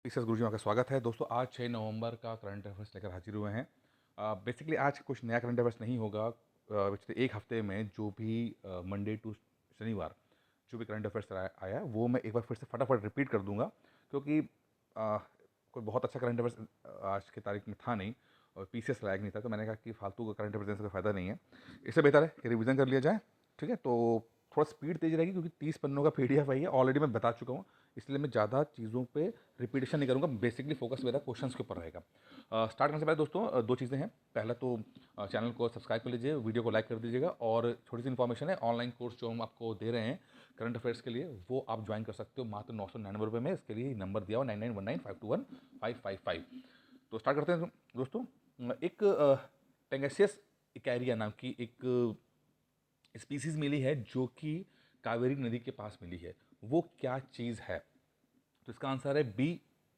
PCS गुरुजी में आपका स्वागत है। दोस्तों आज 6 नवंबर का करंट अफेयर्स लेकर हाजिर हुए हैं। बेसिकली आज कुछ नया करंट अफेयर्स नहीं होगा। पिछले एक हफ्ते में जो भी मंडे टू शनिवार जो भी करंट अफेयर्स आया वो मैं एक बार फिर से फटाफट रिपीट कर दूंगा, क्योंकि कोई बहुत अच्छा करंट अफेयर्स आज की तारीख में था नहीं और पीसीएस लायक नहीं था, तो मैंने कहा कि फालतू का करंट अफेयर्स देने से कोई फ़ायदा नहीं है। इससे बेहतर है कि रिवीजन कर लिया जाए। ठीक है, तो थोड़ा स्पीड तेज रहेगी क्योंकि 30 पन्नों का पीडीएफ है, ये ऑलरेडी मैं बता चुका हूँ, इसलिए मैं ज़्यादा चीज़ों पे रिपीटेशन नहीं करूँगा। बेसिकली फोकस मेरा क्वेश्चंस के ऊपर रहेगा। स्टार्ट करने से पहले दोस्तों दो चीज़ें हैं। पहला तो चैनल को सब्सक्राइब कर लीजिए, वीडियो को लाइक कर दीजिएगा, और थोड़ी सी इन्फॉर्मेशन है, ऑनलाइन कोर्स जो हम आपको दे रहे हैं करंट अफेयर्स के लिए वो आप ज्वाइन कर सकते हो मात्र 999 में। इसके लिए नंबर दिया हुआ 9919521555। तो स्टार्ट करते हैं दोस्तों। एक पेंगेसियस इकैरिया नाम की एक स्पीसीज मिली है जो कि कावेरी नदी के पास मिली है। वो क्या चीज़ है? तो इसका आंसर है बी,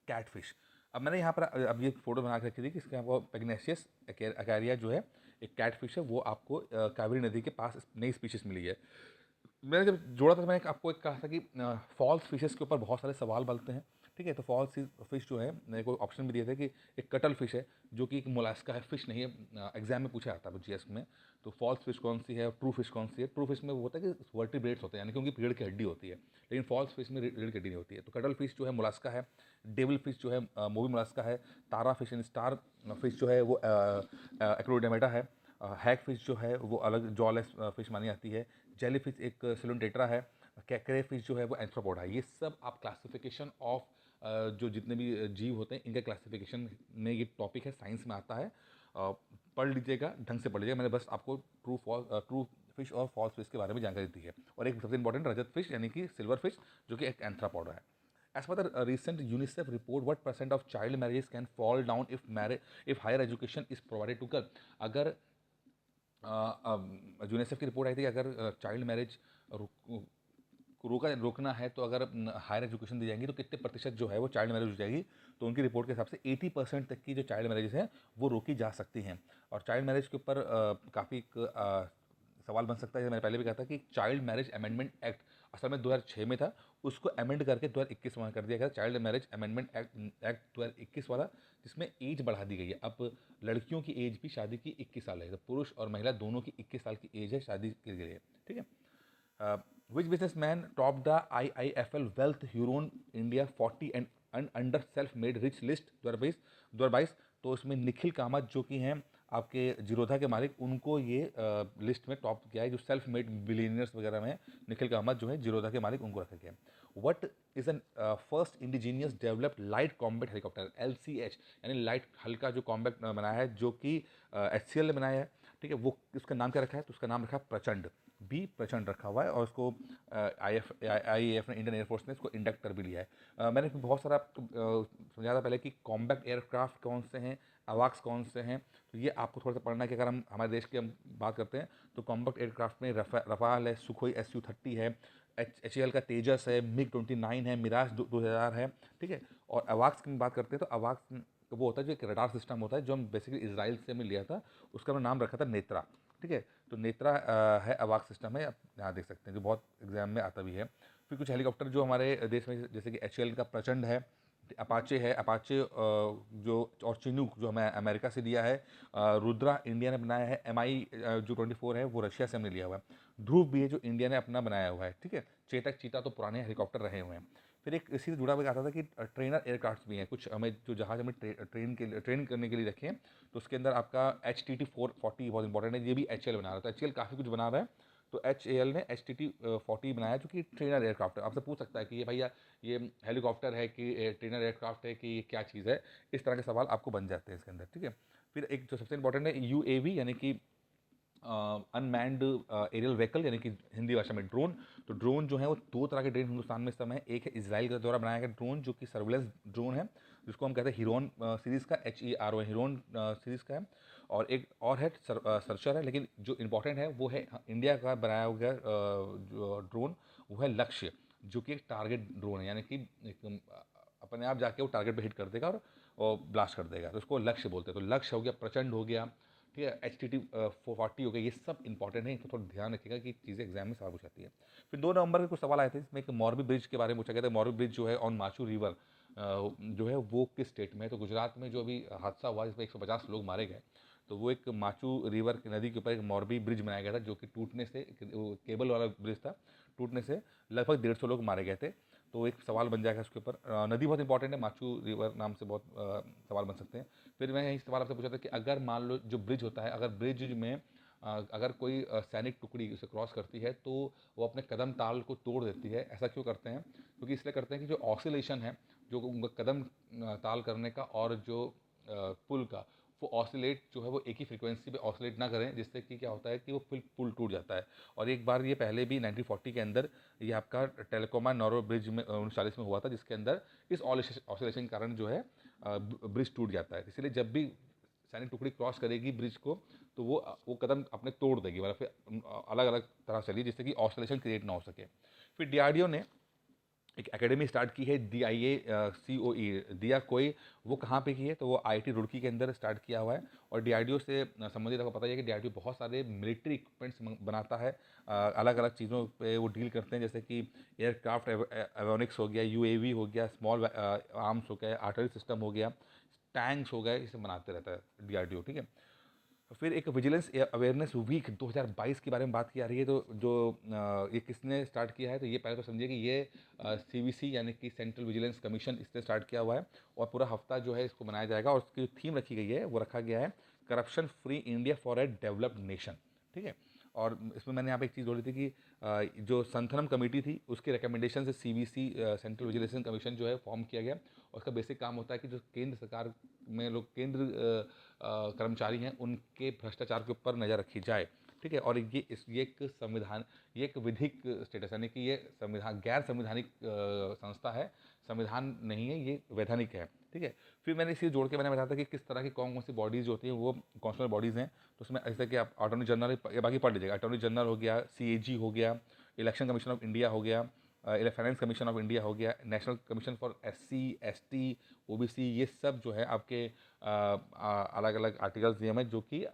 कैटफिश। अब मैंने यहाँ पर अब ये फोटो बना के रखी थी कि इसके आपको पेग्नेशियस अकैरिया जो है एक कैटफिश है, वो आपको कावेरी नदी के पास नई स्पीशीज मिली है। मैंने जब जोड़ा था तो मैंने आपको एक कहा था कि फॉल्स फिशेस के ऊपर बहुत सारे सवाल बनते हैं। ठीक है, तो फॉल्स फिश जो है, मेरे को ऑप्शन भी दिए थे कि एक कटल फिश है जो कि एक मोलास्का है, फिश नहीं है। एग्जाम में पूछा जाता है जीएस में। तो फॉल्स फिश कौन सी है, ट्रू फिश कौन सी है? ट्रू फिश में वो होता है कि वर्टिब्रेट्स होते हैं, यानी कि उनकी पेड़ की हड्डी होती है, लेकिन फॉल्स फिश में रीढ़ की हड्डी नहीं होती है। तो कटल फिश जो है मोलास्का है, डेविल फिश जो है मोबी मोलास्का है, तारा फिश एंड स्टार फिश जो है वो एक्रोडेमेटा है, हैग फिश जो है वो अलग जॉलेस फिश मानी जाती है, जेली फिश एक सिलोन है, कैकरे फिश जो है वो एंथ्रोपोडा है। ये सब आप क्लासिफिकेशन ऑफ जो जितने भी जीव होते हैं इनके क्लासिफिकेशन में ये टॉपिक है, साइंस में आता है। पढ़ लीजिएगा, ढंग से पढ़ लीजिएगा। मैंने बस आपको ट्रू फिश और फॉल्स फिश के बारे में जानकारी दी है। और एक सबसे इंपॉर्टेंट रजत फिश यानी कि सिल्वर फिश जो कि एक एंथ्रोपोडा है। As per the recent UNICEF report, what percent of child marriages can fall down if higher education is provided to girl? अगर यूनिसेफ की रिपोर्ट आई थी कि अगर चाइल्ड मैरिज रोकना है, तो अगर हायर एजुकेशन दी जाएंगी तो कितने प्रतिशत जो है वो चाइल्ड मैरिज हो जाएगी? तो उनकी रिपोर्ट के हिसाब से 80% तक की जो चाइल्ड मैरिज हैं वो रोकी जा सकती हैं। और चाइल्ड मैरिज के ऊपर काफ़ी सवाल बन सकता है। जैसे मैंने पहले भी कहा था कि चाइल्ड मैरिज अमेंडमेंट एक्ट असल में 2006 में था, उसको अमेंड करके 2021 में कर दिया गया चाइल्ड मैरिज अमेंडमेंट एक्ट 2021 वाला, जिसमें एज बढ़ा दी गई है। अब लड़कियों की एज भी शादी की 21 साल है, तो पुरुष और महिला दोनों की 21 साल की एज है शादी के लिए। ठीक है। Which businessman topped the IIFL Wealth Huron India 40 and under self made rich list 2022? तो इसमें निखिल कामत जो कि हैं आपके जीरोधा के मालिक, उनको ये लिस्ट में टॉप किया है। जो सेल्फ मेड बिलियनियर्स वगैरह में निखिल कामत जो है जीरोधा के मालिक, उनको रखा गया है। What is an first indigenous developed light combat helicopter, LCH, यानी लाइट हल्का जो कॉम्बैट बनाया है, जो कि HCL ने बनाया है। ठीक है, वो उसका नाम क्या रखा है? तो उसका नाम रखा है प्रचंड, बी प्रचंड रखा हुआ है। और उसको IAF ने, इंडियन एयरफोर्स ने इसको इंडक्ट कर भी लिया है। मैंने बहुत सारा आपको समझाया था पहले कि कॉम्बैक्ट एयरक्राफ्ट कौन से हैं, अवाक्स कौन से हैं। तो ये आपको थोड़ा सा पढ़ना है कि अगर हम हमारे देश की हम बात करते हैं तो कॉम्बैक्ट एयरक्राफ्ट में रफाल है, सुखोई SU-30 है, HAL का तेजस है, MiG-29 है, मिराज 2000 है। ठीक है। और अवाक्स की बात करते हैं तो अवाक्स वो होता है जो एक रडार सिस्टम होता है, जो हम बेसिकली इसराइल से हमने लिया था, उसका हमने नाम रखा था नेत्रा। ठीक है, तो नेत्रा है अवाक सिस्टम है, आप यहाँ देख सकते हैं, जो बहुत एग्जाम में आता भी है। फिर कुछ हेलीकॉप्टर जो हमारे देश में, जैसे कि HAL का प्रचंड है, अपाचे है, अपाचे जो, और चिनूक जो हमें अमेरिका से लिया है, रुद्रा इंडिया ने बनाया है, MI जो 24 है वो रशिया से हमने लिया हुआ है, ध्रुव भी है जो इंडिया ने अपना बनाया हुआ है। ठीक है, चेतक चीता तो पुराने हेलीकॉप्टर रहे हुए हैं। फिर एक इसी से जुड़ा हुआ आता था कि ट्रेनर एयरक्राफ्ट भी हैं कुछ, हमें जो जहाज हमें ट्रेन करने के लिए रखे हैं। तो उसके अंदर आपका HTT-440 बहुत इंपॉर्टेंट है, ये भी HAL बना रहा है। तो HAL काफ़ी कुछ बना रहा है। तो HAL ने HTT-40 बनाया जो कि ट्रेनर एयरक्राफ्ट है। आपसे पूछ सकता है कि ये भैया ये हेलीकॉप्टर है कि ट्रेनर एयरक्राफ्ट है कि ये क्या चीज़ है? इस तरह के सवाल आपको बन जाते हैं इसके अंदर। ठीक है। फिर एक जो सबसे इंपॉर्टेंट है UAV, यानी कि अनमैन्ड एरियल व्हीकल, यानी कि हिंदी भाषा में ड्रोन। तो ड्रोन जो है वो दो तरह के ड्रोन हिंदुस्तान में इस समय, एक है इसराइल के द्वारा बनाया गया ड्रोन जो कि सर्विलेंस ड्रोन है, जिसको हम कहते हैं हिरोन सीरीज़ का, HERO हिरोन सीरीज़ का है। और एक और है सर्चर है, लेकिन जो इंपॉर्टेंट है वो है इंडिया का बनाया हुआ जो ड्रोन, वो है लक्ष्य, जो कि एक टारगेट ड्रोन है, यानी कि अपने आप जाके वो टारगेट पे हिट कर देगा और ब्लास्ट कर देगा। तो उसको लक्ष्य बोलते हैं। तो लक्ष्य हो गया, प्रचंड हो गया, ठीक है, HTT-440 हो गया। ये सब इंपॉर्टेंट है, तो थोड़ा ध्यान रखिएगा कि चीज़ें एग्जाम में सवाल पूछ जाती है। फिर 2 नवंबर के कुछ सवाल आए थे, इसमें एक मोरबी ब्रिज के बारे में पूछा गया था। मोरबी ब्रिज जो है ऑन माचू रिवर, जो है वो किस स्टेट में है। तो गुजरात में जो अभी हादसा हुआ जिसमें 150 लोग मारे गए, तो वो एक माचू रिवर की नदी के ऊपर एक मोरबी ब्रिज बनाया गया था, जो कि टूटने से, वो केबल वाला ब्रिज था, टूटने से लगभग 150 लोग मारे गए थे। तो एक सवाल बन जाएगा उसके ऊपर। नदी बहुत इंपॉर्टेंट है, माचू रिवर नाम से बहुत सवाल बन सकते हैं। फिर मैं यही सवाल आपसे पूछा था कि अगर मान लो जो ब्रिज होता है, अगर ब्रिज में अगर कोई सैनिक टुकड़ी उसे क्रॉस करती है तो वो अपने कदम ताल को तोड़ देती है। ऐसा क्यों करते हैं? क्योंकि इसलिए करते हैं कि जो ऑसिलेशन है, जो उनका कदम ताल करने का और जो पुल का, वो ऑसिलेट जो है वो एक ही फ्रीक्वेंसी पे ऑसिलेट ना करें, जिससे कि क्या होता है कि वो पुल टूट जाता है। और एक बार ये पहले भी 1940 के अंदर ये आपका टेलेकोमा नॉरो ब्रिज में 1940 में हुआ था, जिसके अंदर इस ऑसिलेशन के कारण जो है ब्रिज टूट जाता है। इसलिए जब भी सैनिक टुकड़ी क्रॉस करेगी ब्रिज को, तो वो कदम अपने तोड़ देगी, मतलब फिर अलग अलग तरह चली, जिससे कि ऑसिलेशन क्रिएट ना हो सके। फिर डीआरडीओ ने एक एकेडमी स्टार्ट की है, DIACOE, दिया कोई। वो कहाँ पे की है? तो वो IIT रुड़की के अंदर स्टार्ट किया हुआ है। और डीआरडीओ से संबंधित आपको पता ही है कि डीआरडीओ बहुत सारे मिलिट्री इक्विपमेंट्स बनाता है, अलग अलग चीज़ों पे वो डील करते हैं, जैसे कि एयरक्राफ्ट एवियोनिक्स हो गया, UAV हो गया, स्मॉल आर्म्स हो गया, आर्टरी सिस्टम हो गया, टैंक्स हो गए, इसे बनाते रहता है डीआरडीओ, ठीक है। फिर एक विजिलेंस अवेयरनेस वीक 2022 के बारे में बात की जा रही है। तो जो ये किसने स्टार्ट किया है? तो ये पहले तो समझिए कि ये CVC यानी कि सेंट्रल विजिलेंस कमीशन, इसने स्टार्ट किया हुआ है। और पूरा हफ्ता जो है इसको मनाया जाएगा, और उसकी जो थीम रखी गई है वो रखा गया है corruption free India for a developed nation, ठीक है। और इसमें मैंने यहाँ पे एक चीज़ जोड़ी थी कि जो संथनम कमेटी थी उसके रिकमेंडेशन से CVC सेंट्रल विजिलेंस कमीशन जो है फॉर्म किया गया। और उसका बेसिक काम होता है कि जो केंद्र सरकार में लोग कर्मचारी हैं, उनके भ्रष्टाचार के ऊपर नज़र रखी जाए, ठीक है। और ये एक संविधान, ये एक विधिक स्टेटस, यानी कि ये संविधान गैर संवैधानिक संस्था है, संविधान नहीं है, ये वैधानिक है, ठीक है। फिर मैंने इसे जोड़ के मैंने बताया था कि किस तरह की कौन कौन सी बॉडीज़ होती हैं, वो कॉन्स्टिट्यूशनल बॉडीज़ हैं। तो उसमें जैसे कि आप अटॉर्नी जनरल, ये बाकी पढ़ लीजिएगा, अटॉर्नी जनरल हो गया, CAG हो गया, इलेक्शन कमीशन ऑफ इंडिया हो गया, फाइनेंस कमीशन ऑफ इंडिया हो गया, national commission for SC ST OBC, ये सब जो है आपके अलग अलग आर्टिकल्स दिए हैं जो कि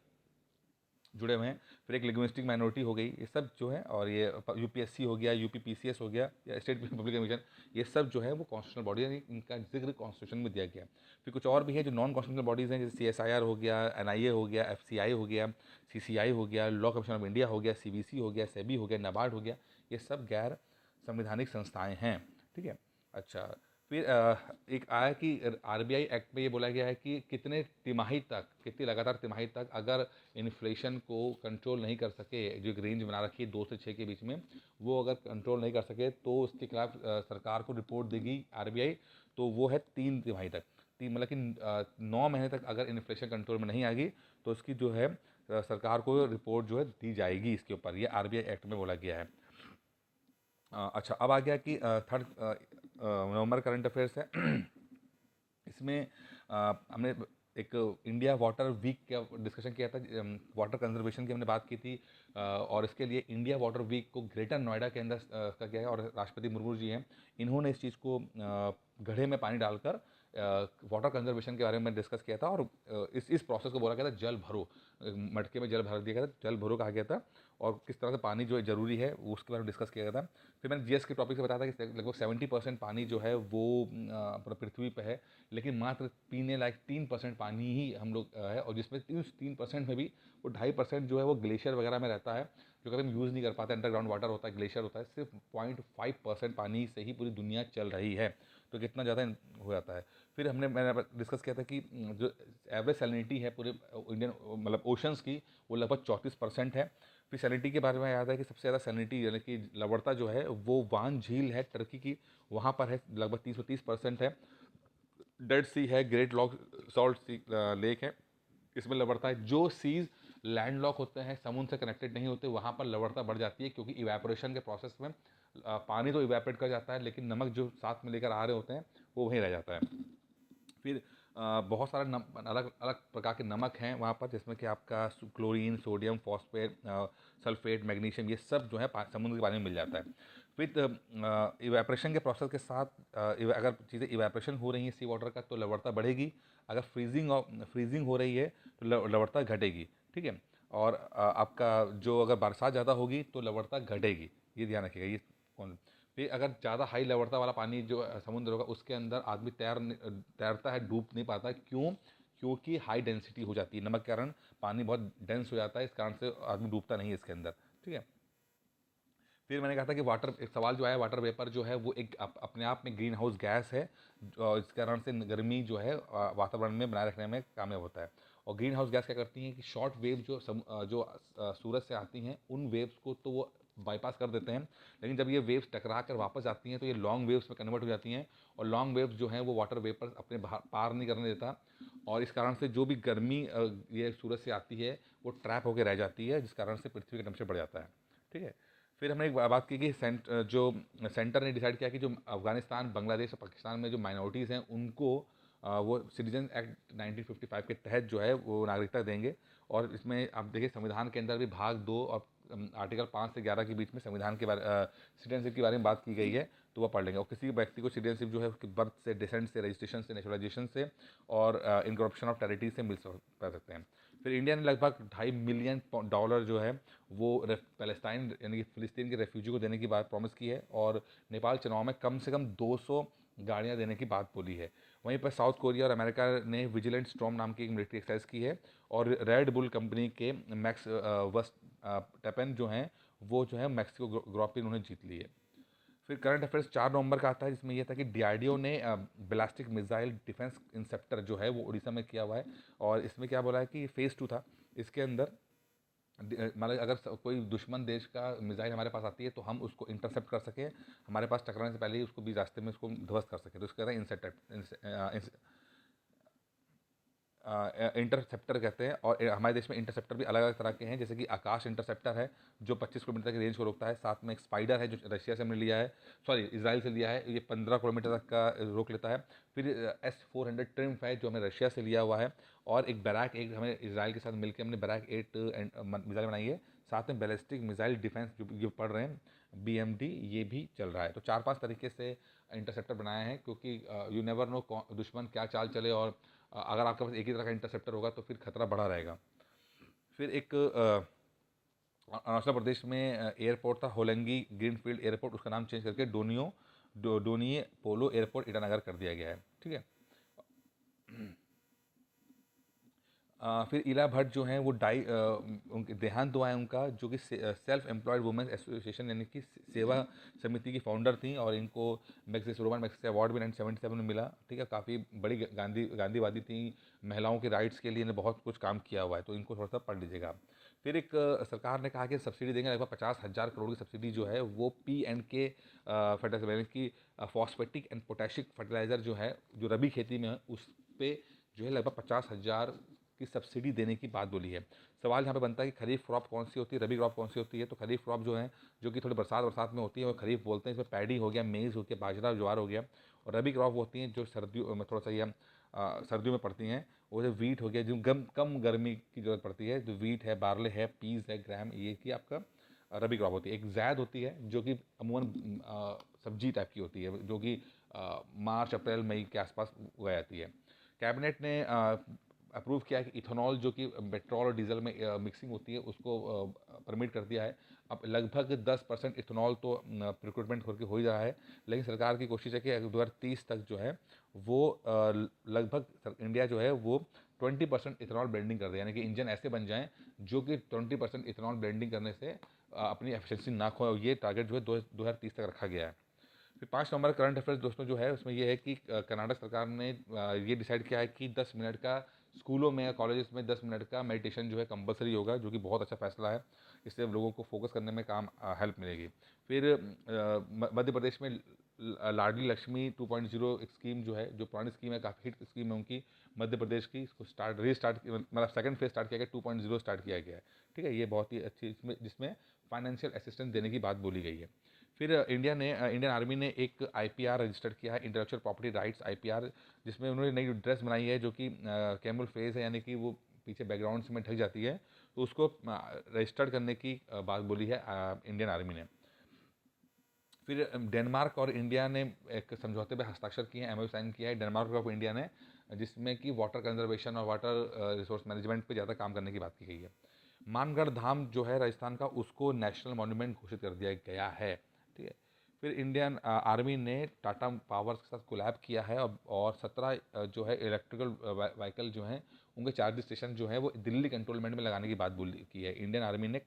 जुड़े हुए हैं। फिर एक लिंग्विस्टिक माइनॉरिटी हो गई, ये सब जो है, और ये UPSC हो गया, UPPCS हो गया, या स्टेट पब्लिक कमीशन, ये सब जो है वो कॉन्स्टिट्यूशनल बॉडी है, इनका जिक्र कॉन्स्टिट्यूशन में दिया गया। फिर कुछ और भी है जो नॉन कॉन्स्टिट्यूशनल बॉडीज़ हैं, जैसे CSIR हो गया, NIA हो गया, FCI हो गया, CCI हो गया, लॉ कमीशन ऑफ इंडिया हो गया, CBC हो गया, SEBI हो गया, NABARD हो गया। ये सब गैर संवैधानिक संस्थाएँ हैं, ठीक है। अच्छा, फिर एक आया कि RBI एक्ट में ये बोला गया है कि कितने तिमाही तक, कितनी लगातार तिमाही तक अगर इन्फ्लेशन को कंट्रोल नहीं कर सके, जो एक रेंज बना रखी है 2 से 6 के बीच में, वो अगर कंट्रोल नहीं कर सके तो उसके खिलाफ सरकार को रिपोर्ट देगी RBI। तो वो है 3 तिमाही तक, तीन मतलब कि 9 महीने तक अगर इन्फ्लेशन कंट्रोल में नहीं आएगी तो उसकी जो है सरकार को रिपोर्ट जो है दी जाएगी इसके ऊपर, ये RBI एक्ट में बोला गया है। अच्छा, अब आ गया कि 3 नवंबर करंट अफेयर्स है। इसमें हमने एक इंडिया वाटर वीक का डिस्कशन किया था, वाटर कंजर्वेशन की हमने बात की थी। और इसके लिए इंडिया वाटर वीक को ग्रेटर नोएडा के अंदर का गया है, और राष्ट्रपति मुर्मू जी हैं, इन्होंने इस चीज़ को घड़े में पानी डालकर वाटर कंजर्वेशन के बारे में डिस्कस किया था। और इस प्रोसेस को बोला गया था जल भरो, मटके में जल भर दिया गया था, जल भरो कहा गया था। और किस तरह से पानी जो है ज़रूरी है वो उसके बारे में डिस्कस किया गया था। फिर मैंने GS के टॉपिक से बताया था कि लगभग 70% पानी जो है वो पूरा पृथ्वी पे है, लेकिन मात्र पीने लायक 3% पानी ही हम लोग है, और जिसमें 3% में भी वो 2.5% जो है वो ग्लेशियर वगैरह में रहता है, जो कभी हम यूज़ नहीं कर पाते, अंडरग्राउंड वाटर होता है, ग्लेशियर होता है। सिर्फ 0.5% पानी से ही पूरी दुनिया चल रही है, तो कितना ज़्यादा हो जाता है। फिर मैंने डिस्कस किया था कि जो एवरेज सैलिनिटी है पूरे इंडियन मतलब ओशंस की, वो लगभग 34% है। फिर सैलिनिटी के बारे में याद है कि सबसे ज़्यादा सैलिनिटी यानी कि लवणता जो है वो वान झील है टर्की की, वहाँ पर है, लगभग 330% है। डेड सी है, ग्रेट लॉक सॉल्ट सी लेक है, इसमें लवणता है। जो सीज लैंड लॉक होते हैं, समुद्र से कनेक्टेड नहीं होते, वहाँ पर लवणता बढ़ जाती है, क्योंकि इवेपोरेशन के प्रोसेस में पानी तो इवेपोरेट कर जाता है, लेकिन नमक जो साथ में लेकर आ रहे होते हैं वो वहीं रह जाता है। फिर बहुत सारा अलग अलग प्रकार के नमक हैं वहाँ पर, जिसमें कि आपका chlorine, sodium, phosphate, sulphate, magnesium, ये सब जो है समुद्र के पानी में मिल जाता है। फिर इवेपोरेशन के प्रोसेस के साथ अगर चीज़ें इवेपोरेशन हो रही हैं सी वाटर का, तो लवणता बढ़ेगी। अगर फ्रीजिंग हो रही है तो लवणता घटेगी, ठीक है। और आपका जो अगर बरसात ज़्यादा होगी तो लवणता घटेगी, ये ध्यान रखिएगा। ये कौन फिर अगर ज़्यादा हाई लवणता वाला पानी जो समुद्र होगा उसके अंदर आदमी तैरता है, डूब नहीं पाता। क्यों? क्योंकि हाई डेंसिटी हो जाती है, नमक के कारण पानी बहुत डेंस हो जाता है, इस कारण से आदमी डूबता नहीं है इसके अंदर। ठीक है। फिर मैंने कहा था कि वाटर, एक सवाल जो आया, वाटर वेपर जो है वो एक अपने आप में ग्रीन हाउस गैस है, इस कारण से गर्मी जो है वातावरण में बनाए रखने में कामयाब होता है। और ग्रीन हाउस गैस क्या करती हैं कि शॉर्ट वेव सूरज से आती हैं, उन वेव्स को तो वो बाईपास कर देते हैं, लेकिन जब ये वेव्स टकरा कर वापस आती हैं तो ये लॉन्ग वेव्स में कन्वर्ट हो जाती हैं, और लॉन्ग वेव्स जो हैं वो वाटर वेपर अपने पार नहीं करने देता, और इस कारण से जो भी गर्मी ये सूरज से आती है वो ट्रैप होकर रह जाती है, जिस कारण से पृथ्वी का टेम्परेचर बढ़ जाता है। ठीक है। फिर हमने एक बात की कि जो सेंटर ने डिसाइड किया कि जो अफगानिस्तान, बांग्लादेश और पाकिस्तान में जो माइनॉरिटीज़ हैं उनको वो सिटीजन एक्ट 1955 के तहत जो है वो नागरिकता देंगे। और इसमें आप देखिए संविधान के अंदर भी भाग 2 और आर्टिकल 5 से 11 के बीच में संविधान के बारे सिटीजनशिप के बारे में बात की गई है, तो वह पढ़ लेंगे। और किसी व्यक्ति को सिटीजनशिप जो है उसकी बर्थ से, डिसेंट से, रजिस्ट्रेशन से, नेचुरलाइजेशन से और इनकॉर्पोरेशन ऑफ टेरिटरी से पा सकते हैं। फिर इंडिया ने लगभग $2.5 मिलियन जो है वो पैलेस्टाइन यानी कि फ़िलिस्तीन के रेफ्यूजी को देने की बात प्रॉमिस की है, और नेपाल चुनाव में कम से कम 200 गाड़ियाँ देने की बात बोली है। वहीं पर साउथ कोरिया और अमेरिका ने विजिलेंट स्टॉर्म नाम की एक मिलिट्री एक्सरसाइज की है, और रेड बुल कंपनी के मैक्स वस्ट टेपन जो हैं वो जो है मैक्सिको ग्रॉप पे उन्होंने जीत ली है। फिर करंट अफेयर्स 4 नवंबर का आता है, जिसमें यह था कि डीआरडीओ ने बैलिस्टिक मिसाइल डिफेंस इंसेप्टर जो है वो उड़ीसा में किया हुआ है। और इसमें क्या बोला है कि फेज़ 2 था, इसके अंदर मतलब अगर कोई दुश्मन देश का मिसाइल हमारे पास आती है तो हम उसको इंटरसेप्ट कर सकें, हमारे पास टकराने से पहले ही उसको भी रास्ते में उसको ध्वस्त कर सकें, तो इसको कहते हैं इंटरसेप्टर कहते हैं। और हमारे देश में इंटरसेप्टर भी अलग अलग तरह के हैं, जैसे कि आकाश इंटरसेप्टर है जो 25 किलोमीटर की रेंज को रोकता है, साथ में एक स्पाइडर है जो रशिया से हमने लिया है, सॉरी इसराइल से लिया है, ये 15 किलोमीटर तक का रोक लेता है। फिर S-400 ट्रिम्फ है जो हमें रशिया से लिया हुआ है, और एक बैराक 8 हमें इसराइल के साथ मिलकर हमने बैराक 8 मिसाइल बनाई है। साथ में बैलिस्टिक मिसाइल डिफेंस जो पढ़ रहे हैं BMD, ये भी चल रहा है। तो 4-5 तरीके से इंटरसेप्टर बनाए हैं, क्योंकि यू नेवर नो दुश्मन क्या चाल चले, और अगर आपके पास एक ही तरह का इंटरसेप्टर होगा तो फिर खतरा बढ़ा रहेगा। फिर एक अरुणाचल प्रदेश में एयरपोर्ट था होलंगी ग्रीनफील्ड एयरपोर्ट, उसका नाम चेंज करके डोनिये पोलो एयरपोर्ट ईटानगर कर दिया गया है। ठीक है। फिर इला भट्ट जो हैं वो उनके देहांत हुआ है उनका, जो कि सेल्फ एम्प्लॉयड वुमेन्स एसोसिएशन यानी कि सेवा समिति की फाउंडर थी, और इनको मैग्सेसे रोमन मैग्सेसे अवार्ड भी 1977 में मिला। ठीक है। काफ़ी बड़ी गांधीवादी थी, महिलाओं के राइट्स के लिए इन्हें बहुत कुछ काम किया हुआ है, तो इनको थोड़ा सा पढ़ लीजिएगा। फिर एक सरकार ने कहा कि सब्सिडी देंगे, लगभग 50,000 करोड़ की सब्सिडी जो है वो P&K फर्टिलाइजर यानी कि फॉस्फेटिक एंड पोटेशिक फर्टिलाइज़र जो है जो रबी खेती में है उस पर जो है लगभग 50,000 की सब्सिडी देने की बात बोली है। सवाल यहाँ पे बनता है कि खरीफ क्रॉप कौन सी होती है, रबी क्रॉप कौन सी होती है। तो खरीफ क्रॉप जो है जो कि थोड़ी बरसात में होती है वो खरीफ बोलते हैं, इसमें पैडी हो गया, मेज़ हो गया, बाजरा ज्वार हो गया। और रबी क्रॉप होती हैं जो सर्दियों में थोड़ा सा ये सर्दियों में पड़ती हैं, वो जो वीट हो गया जो कम गर्मी की जरूरत पड़ती है, जो वीट है, बार्ले है, पीस है, ग्राम, ये की आपका रबी क्रॉप होती है। एक जैद होती है जो कि अमूमन सब्जी टाइप की होती है, जो कि मार्च अप्रैल मई के आसपास उगाई जाती है। कैबिनेट ने अप्रूव किया है कि इथेनॉल जो कि पेट्रोल और डीजल में मिक्सिंग होती है उसको परमिट कर दिया है। अब लगभग 10% इथेनॉल तो रिक्रूटमेंट होकर हो ही रहा है, लेकिन सरकार की कोशिश है कि 2030 तक जो है वो लगभग इंडिया जो है वो 20% इथेनॉल ब्लेंडिंग कर दे, यानी कि इंजन ऐसे बन जाएं जो कि 20% इथेनॉल ब्लेंडिंग करने से अपनी एफिशिएंसी ना खोए। ये टारगेट जो है 2030 तक रखा गया है। फिर 5 नवंबर करंट अफेयर्स दोस्तों जो है उसमें ये है कि कर्नाटक सरकार ने ये डिसाइड किया है कि 10 मिनट का स्कूलों में या कॉलेजेस में 10 मिनट का मेडिटेशन जो है कंपलसरी होगा, जो कि बहुत अच्छा फैसला है। इससे लोगों को फोकस करने में काम हेल्प मिलेगी। फिर मध्य प्रदेश में लाडली लक्ष्मी 2.0 एक स्कीम जो है, जो पुरानी स्कीम है, काफ़ी हिट स्कीम है उनकी मध्य प्रदेश की, इसको मतलब सेकंड फेज स्टार्ट किया गया, 2.0 स्टार्ट किया गया है। ठीक है। ये बहुत ही अच्छी जिसमें फाइनेंशियल असिस्टेंस देने की बात बोली गई है। फिर इंडियन आर्मी ने एक IPR रजिस्टर्ड किया है, इंटेलेक्चुअल प्रॉपर्टी राइट्स IPR, जिसमें उन्होंने नई ड्रेस बनाई है जो कि कैमल फेस है, यानी कि वो पीछे बैकग्राउंड में ढक जाती है, तो उसको रजिस्टर्ड करने की बात बोली है इंडियन आर्मी ने। फिर डेनमार्क और इंडिया ने एक समझौते पर हस्ताक्षर किए हैं, MOU साइन किया है डेनमार्क और इंडिया ने, जिसमें कि वाटर कंजर्वेशन और वाटर रिसोर्स मैनेजमेंट पे ज़्यादा काम करने की बात की गई है। मानगढ़ धाम जो है राजस्थान का, उसको नेशनल मॉन्यूमेंट घोषित कर दिया गया है। ठीक है। फिर इंडियन आर्मी ने टाटा पावर्स के साथ कोलैब किया है, और 17 जो है इलेक्ट्रिकल व्हीकल जो हैं उनके चार्जिंग स्टेशन जो है वो दिल्ली कंट्रोलमेंट में लगाने की बात बोली की है। इंडियन आर्मी ने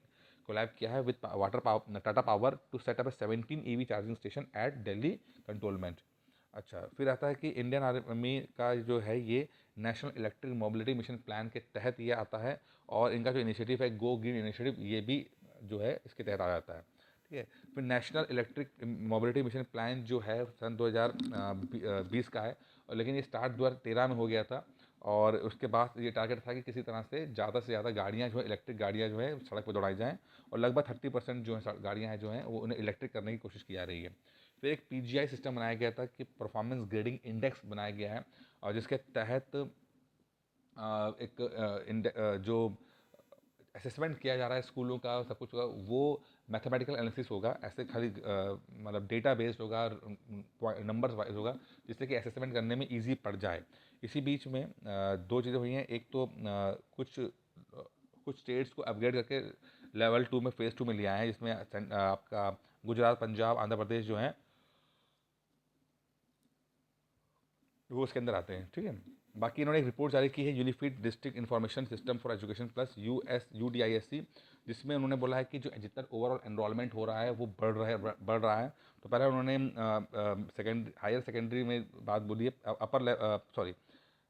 कोलैब किया है with Tata power to set up 17 EV charging station at Delhi cantonment. अच्छा, फिर आता है कि इंडियन आर्मी का जो है ये national electric mobility mission plan के तहत ये आता है, और इनका जो इनिशिएटिव है गो ग्रीन इनिशिएटिव, ये भी जो है इसके तहत आ जाता है। ठीक है, फिर national electric mobility mission plan जो है सन 2020 का है, और लेकिन ये स्टार्ट 2013 में हो गया था, और उसके बाद ये टारगेट था कि किसी तरह से ज़्यादा गाड़ियाँ जो है इलेक्ट्रिक गाड़ियाँ जो है सड़क पर दौड़ाई जाएँ, और लगभग 30% जो है गाड़ियाँ हैं जो हैं वो उन्हें इलेक्ट्रिक करने की कोशिश की जा रही है। फिर एक पीजीआई सिस्टम बनाया गया था कि परफॉर्मेंस ग्रेडिंग इंडेक्स बनाया गया है, और जिसके तहत जो असेसमेंट किया जा रहा है स्कूलों का सब कुछ होगा, वो मैथमेटिकल एनालिसिस होगा, ऐसे खाली मतलब डेटा बेस्ड होगा, नंबर्स वाइज होगा, जिससे कि असेसमेंट करने में इजी पड़ जाए। इसी बीच में दो चीज़ें हुई हैं। एक तो कुछ स्टेट्स को अपग्रेड करके लेवल 2 में फेज़ 2 में लिया है, जिसमें आपका गुजरात, पंजाब, आंध्र प्रदेश जो हैं वो उसके अंदर आते हैं। ठीक है, बाकी इन्होंने एक रिपोर्ट जारी की है unified district information system for education plus UDISC, जिसमें उन्होंने बोला है कि जो जितना ओवरऑल एनरोलमेंट हो रहा है वो बढ़ रहा है। तो पहले उन्होंने हायर सेकेंडरी में बात बोली है,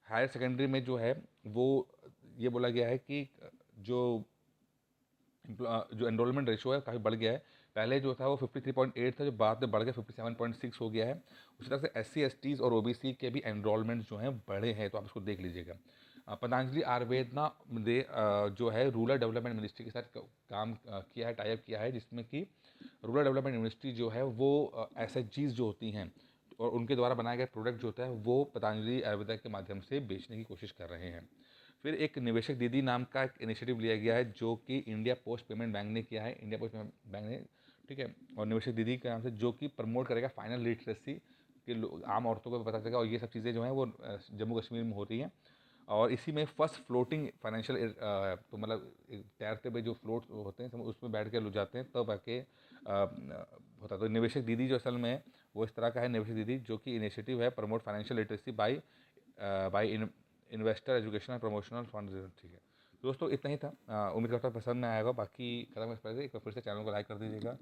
हायर सेकेंडरी में जो है वो ये बोला गया है कि जो एनरोलमेंट रेशो है काफ़ी बढ़ गया है। पहले जो था वो 53.8 था, जो बाद में बढ़ के 57.6 हो गया है। उसी तरह से SC STs और OBC के भी एनरोलमेंट जो हैं बढ़े हैं, तो आप इसको देख लीजिएगा। पतंजलि आयुर्वेदना ने जो है रूरल डेवलपमेंट मिनिस्ट्री के साथ काम किया है, टाइप किया है, जिसमें कि रूरल डेवलपमेंट मिनिस्ट्री जो है वो SHGs जो होती हैं और उनके द्वारा बनाया गया प्रोडक्ट जो होता है वो पतंजलि आयुर्वेदा के माध्यम से बेचने की कोशिश कर रहे हैं। फिर एक निवेशक दीदी नाम का एक इनिशिएटिव लिया गया है, जो कि इंडिया पोस्ट पेमेंट बैंक ने किया है, इंडिया पोस्ट पेमेंट बैंक ने। ठीक है, और निवेशक दीदी के नाम से, जो कि प्रमोट करेगा फाइनल लिटरेसी कि आम औरतों को पता चलेगा, और ये सब चीज़ें जो हैं वो जम्मू कश्मीर में होती हैं। और इसी में फर्स्ट फ्लोटिंग फाइनेंशियल, तो मतलब तैरते हुए जो फ्लोट होते हैं उसमें बैठ के लोग जाते हैं तब आके होता है। तो निवेशक दीदी जो असल में वो इस तरह का है, निवेशक दीदी जो कि इनिशिएटिव है promote financial literacy by investor educational promotional fund. ठीक है दोस्तों, इतना ही था। उम्मीद करता हूँ पसंद में आएगा। बाकी खत्म इस पहले एक बार फिर से चैनल को लाइक कर दीजिएगा,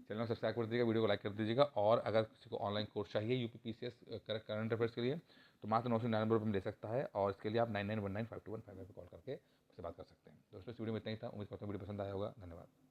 चैनल को सब्सक्राइब कर दीजिएगा, वीडियो को लाइक कर दीजिएगा। और अगर किसी को ऑनलाइन कोर्स चाहिए UPPCS करंट अफेयर्स के लिए, तो मात्र 999 में ले सकता है, और इसके लिए आप 99195215 पर कॉल करके मुझसे बात कर सकते हैं। दोस्तों, इस वीडियो में इतना ही था। उम्मीद करता हूँ वीडियो पसंद आया होगा। धन्यवाद।